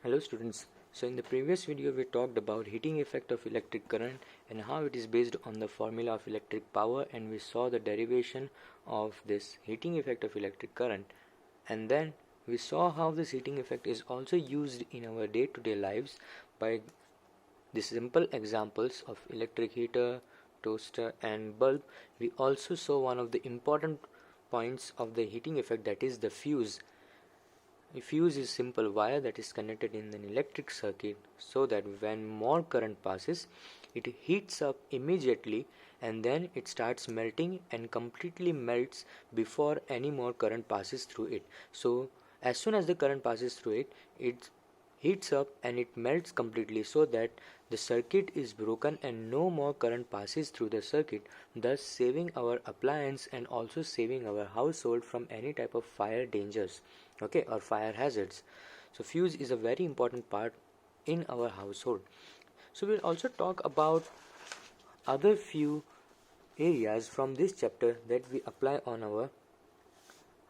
Hello students. So in the previous video we talked about heating effect of electric current and how it is based on the formula of electric power, and we saw the derivation of this heating effect of electric current, and then we saw how this heating effect is also used in our day-to-day lives by the simple examples of electric heater, toaster and bulb. We also saw one of the important points of the heating effect, that is the fuse. A fuse is simple wire that is connected in an electric circuit so that when more current passes, it heats up immediately and then it starts melting and completely melts before any more current passes through it. So as soon as the current passes through it, it heats up and it melts completely so that the circuit is broken and no more current passes through the circuit, thus saving our appliance and also saving our household from any type of fire dangers, okay, or fire hazards. So fuse is a very important part in our household. So we'll also talk about other few areas from this chapter that we apply on our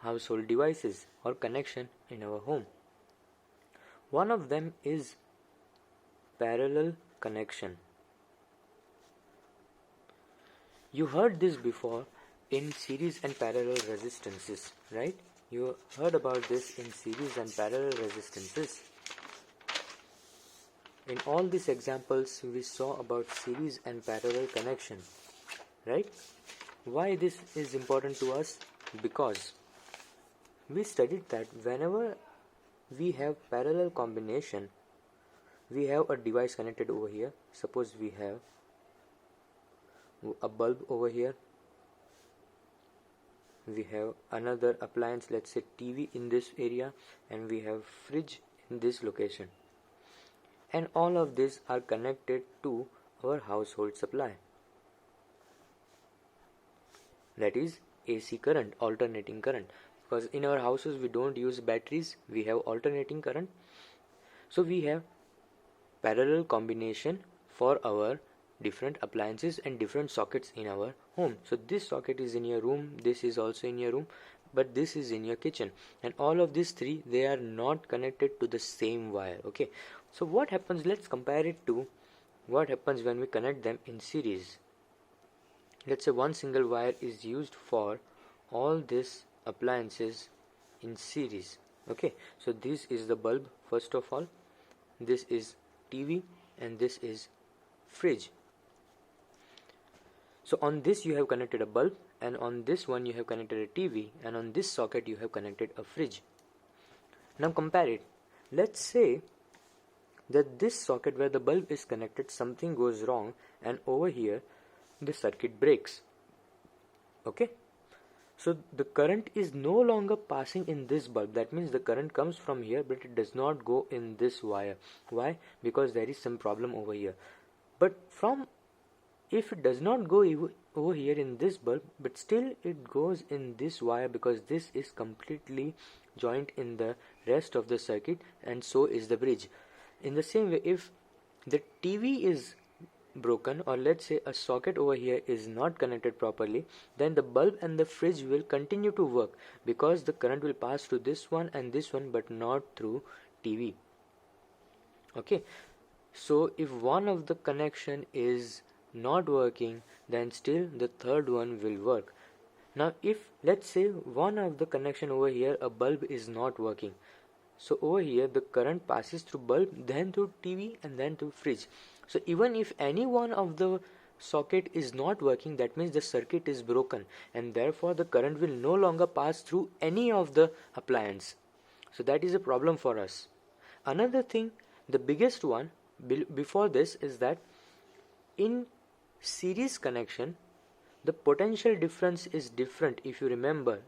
household devices or connection in our home. One of them is parallel connection. You heard this before in series and parallel resistances, right? You heard about this in series and parallel resistances. In all these examples we saw about series and parallel connection, right? Why this is important to us? Because we studied that whenever we have parallel combination, we have a device connected over here. Suppose we have a bulb over here, we have another appliance, let's say TV, in this area, and we have fridge in this location, and all of these are connected to our household supply, that is AC current, alternating current. Because in our houses we don't use batteries, we have alternating current. So we have parallel combination for our different appliances and different sockets in our home. So this socket is in your room, this is also in your room, but this is in your kitchen, and all of these three, they are not connected to the same wire, okay? So what happens, let's compare it to what happens when we connect them in series. Let's say one single wire is used for all these appliances in series, okay? So this is the bulb first of all, this is TV, and this is fridge. So on this you have connected a bulb, and on this one you have connected a TV, and on this socket you have connected a fridge. Now compare it. Let's say that this socket where the bulb is connected, something goes wrong, and over here the circuit breaks, okay? So the current is no longer passing in this bulb. That means the current comes from here, but it does not go in this wire. Why? Because there is some problem over here. But if it does not go over here in this bulb, but still it goes in this wire, because this is completely joined in the rest of the circuit, and so is the bridge. In the same way, if the TV is broken, or let's say a socket over here is not connected properly, then the bulb and the fridge will continue to work, because the current will pass through this one and this one, but not through TV, okay? So if one of the connection is not working, then still the third one will work. Now if let's say one of the connection over here, a bulb is not working, so over here the current passes through bulb, then through TV, and then to fridge. So even if any one of the socket is not working, that means the circuit is broken, and therefore the current will no longer pass through any of the appliance. So that is a problem for us. Another thing, the biggest one before this, is that in series connection the potential difference is different. If you remember,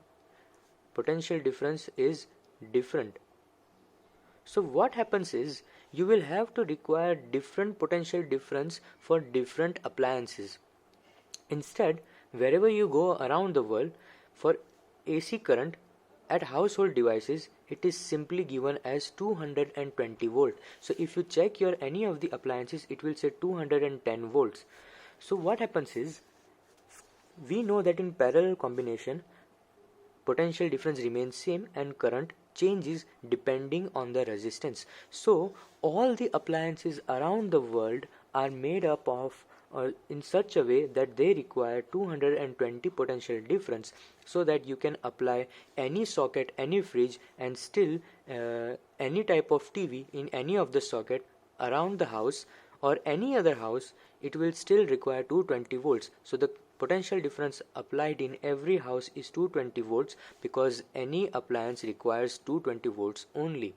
potential difference is different. So what happens is, you will have to require different potential difference for different appliances. Instead, wherever you go around the world, for AC current at household devices, it is simply given as 220 volt. So if you check your any of the appliances, it will say 210 volts. So what happens is, we know that in parallel combination potential difference remains same and current changes depending on the resistance. So all the appliances around the world are made up of in such a way that they require 220 potential difference, so that you can apply any socket, any fridge, and still any type of TV in any of the socket around the house or any other house, it will still require 220 volts. So the potential difference applied in every house is 220 volts, because any appliance requires 220 volts only.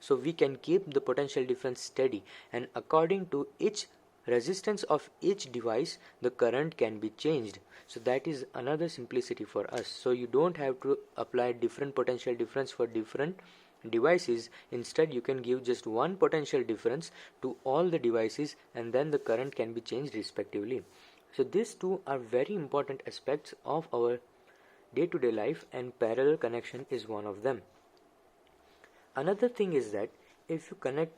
So we can keep the potential difference steady, and according to each resistance of each device, the current can be changed. So that is another simplicity for us. So you don't have to apply different potential difference for different devices. Instead, you can give just one potential difference to all the devices, and then the current can be changed respectively. So these two are very important aspects of our day-to-day life, and parallel connection is one of them. Another thing is that if you connect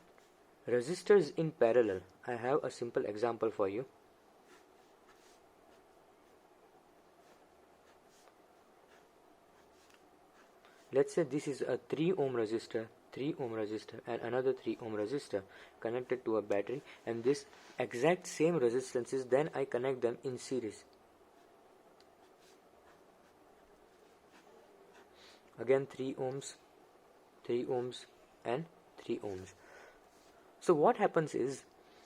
resistors in parallel, I have a simple example for you. Let's say this is a 3 ohm resistor, 3 ohm resistor, and another 3 ohm resistor connected to a battery, and this exact same resistances, then I connect them in series. Again 3 ohms, 3 ohms, and 3 ohms. So what happens is,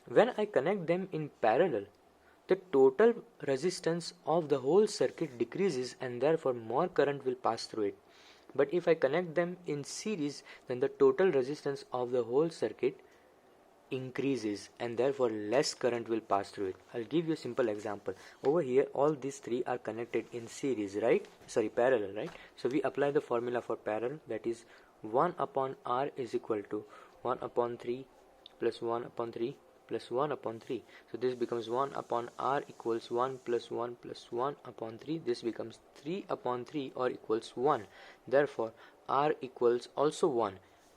when I connect them in parallel, the total resistance of the whole circuit decreases, and therefore more current will pass through it. But if I connect them in series, then the total resistance of the whole circuit increases, and therefore less current will pass through it. I'll give you a simple example. Over here, all these three are connected in series, right? Sorry, parallel, right? So we apply the formula for parallel, that is 1 upon R is equal to 1 upon 3 plus 1 upon 3 plus 1 upon 3. So this becomes 1 upon R equals 1 plus 1 plus 1 upon 3. This becomes 3 upon 3 or equals 1. Therefore R equals also 1.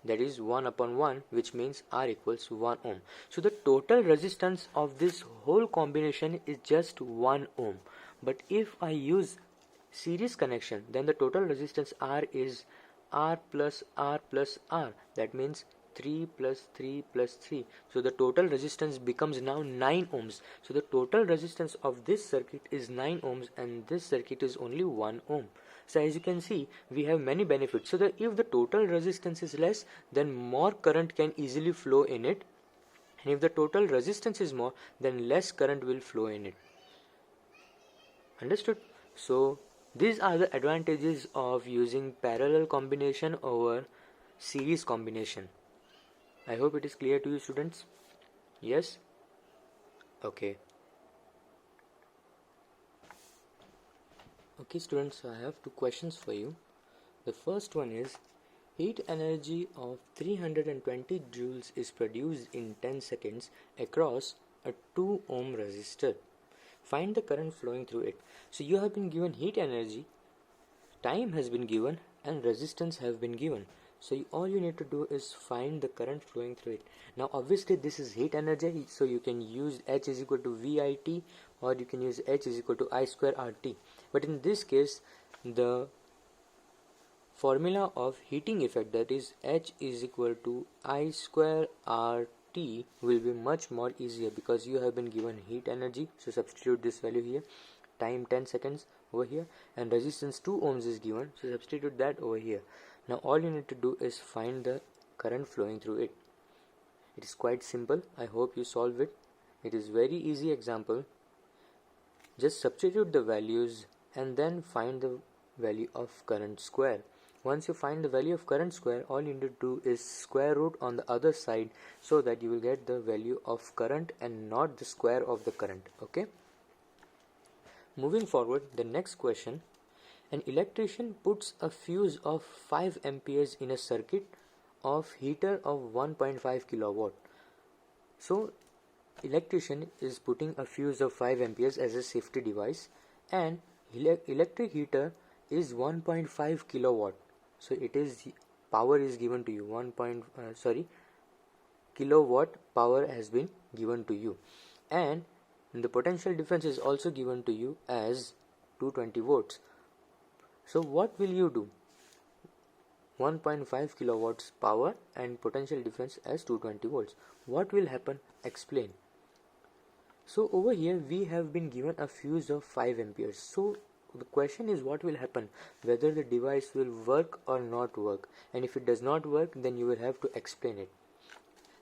That is 1 upon 1, which means R equals 1 ohm. So the total resistance of this whole combination is just 1 ohm. But if I use series connection, then the total resistance R is R plus R plus R. That means 3 plus 3 plus 3. So the total resistance becomes now 9 ohms. So the total resistance of this circuit is 9 ohms, and this circuit is only 1 ohm. So as you can see, we have many benefits. So that if the total resistance is less, then more current can easily flow in it. And if the total resistance is more, then less current will flow in it. Understood? So these are the advantages of using parallel combination over series combination. I hope it is clear to you, students. Yes? Okay. Okay, students, I have two questions for you. The first one is, heat energy of 320 joules is produced in 10 seconds across a 2 ohm resistor. Find the current flowing through it. So you have been given heat energy, time has been given, and resistance have been given. So all you need to do is find the current flowing through it. Now obviously this is heat energy, so you can use H is equal to VIT, or you can use H is equal to I square RT. But in this case, the formula of heating effect, that is H is equal to I square RT, will be much more easier, because you have been given heat energy. So substitute this value here, time 10 seconds over here, and resistance 2 ohms is given, so substitute that over here. Now all you need to do is find the current flowing through it. It is quite simple. I hope you solve it. It is very easy example. Just substitute the values and then find the value of current square. Once you find the value of current square, all you need to do is square root on the other side, so that you will get the value of current and not the square of the current. Okay. Moving forward, the next question. An electrician puts a fuse of 5 amperes in a circuit of heater of 1.5 kilowatt. So electrician is putting a fuse of 5 amperes as a safety device, and electric heater is 1.5 kilowatt. So it is power is given to you, kilowatt power has been given to you, and the potential difference is also given to you as 220 volts. So what will you do? 1.5 kilowatts power and potential difference as 220 volts. What will happen? Explain. So over here we have been given a fuse of 5 amperes. So the question is what will happen, whether the device will work or not work, and if it does not work then you will have to explain it.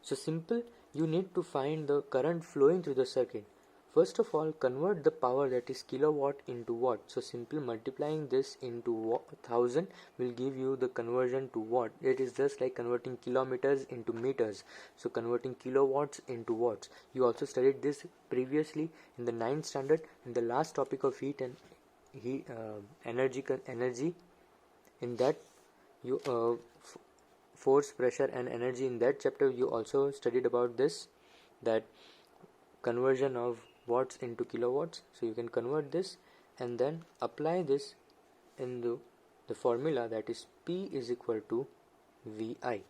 So simple, you need to find the current flowing through the circuit. First of all, convert the power, that is kilowatt, into watt. So simple multiplying this into 1000 will give you the conversion to watt. It is just like converting kilometers into meters. So converting kilowatts into watts. You also studied this previously in the 9th standard in the last topic of energy. In that you force, pressure and energy, in that chapter you also studied about this, that conversion of watts into kilowatts. So you can convert this and then apply this in the formula, that is P is equal to VI.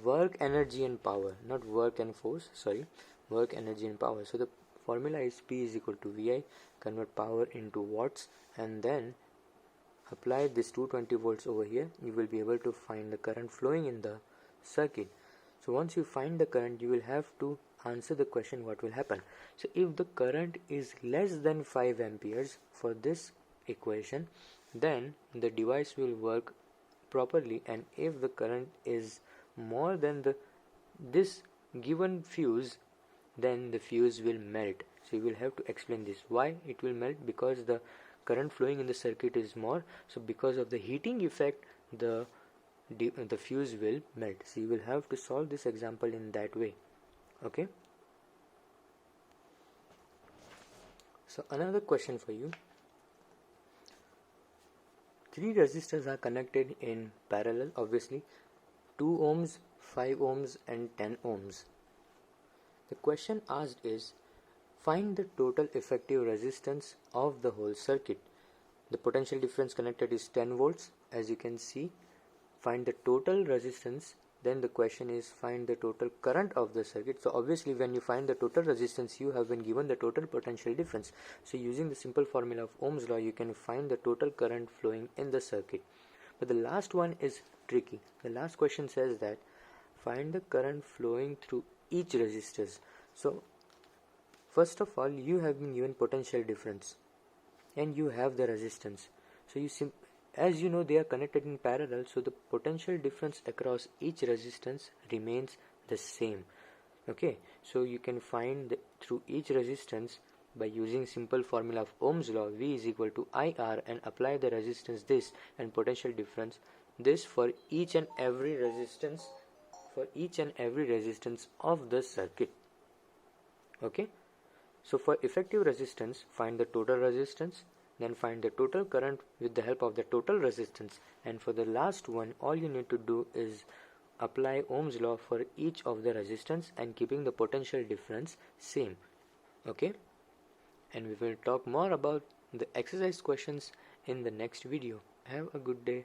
Work, energy and power, not work and force, sorry, work, energy and power. So the formula is P is equal to VI, convert power into watts and then apply this 220 volts over here. You will be able to find the current flowing in the circuit. So once you find the current, you will have to answer the question what will happen. So if the current is less than 5 amperes for this equation, then the device will work properly, and if the current is more than this given fuse, then the fuse will melt. So you will have to explain this. Why it will melt? Because the current flowing in the circuit is more, so because of the heating effect the fuse will melt. So you will have to solve this example in that way. Okay, so another question for you. 3 resistors are connected in parallel, obviously 2 ohms, 5 ohms and 10 ohms. The question asked is, find the total effective resistance of the whole circuit. The potential difference connected is 10 volts, as you can see. Find the total resistance. Then the question is, find the total current of the circuit. So obviously when you find the total resistance, you have been given the total potential difference. So using the simple formula of Ohm's law, you can find the total current flowing in the circuit. But the last one is tricky. The last question says that find the current flowing through each resistors. So first of all, you have been given potential difference and you have the resistance. So as you know, they are connected in parallel, so the potential difference across each resistance remains the same. Okay, so you can find through each resistance by using simple formula of Ohm's law, V is equal to IR, and apply the resistance this and potential difference this for each and every resistance of the circuit. Okay, so for effective resistance, find the total resistance, then find the total current with the help of the total resistance, and for the last one, all you need to do is apply Ohm's law for each of the resistance and keeping the potential difference same. Okay, and we will talk more about the exercise questions in the next video. Have a good day.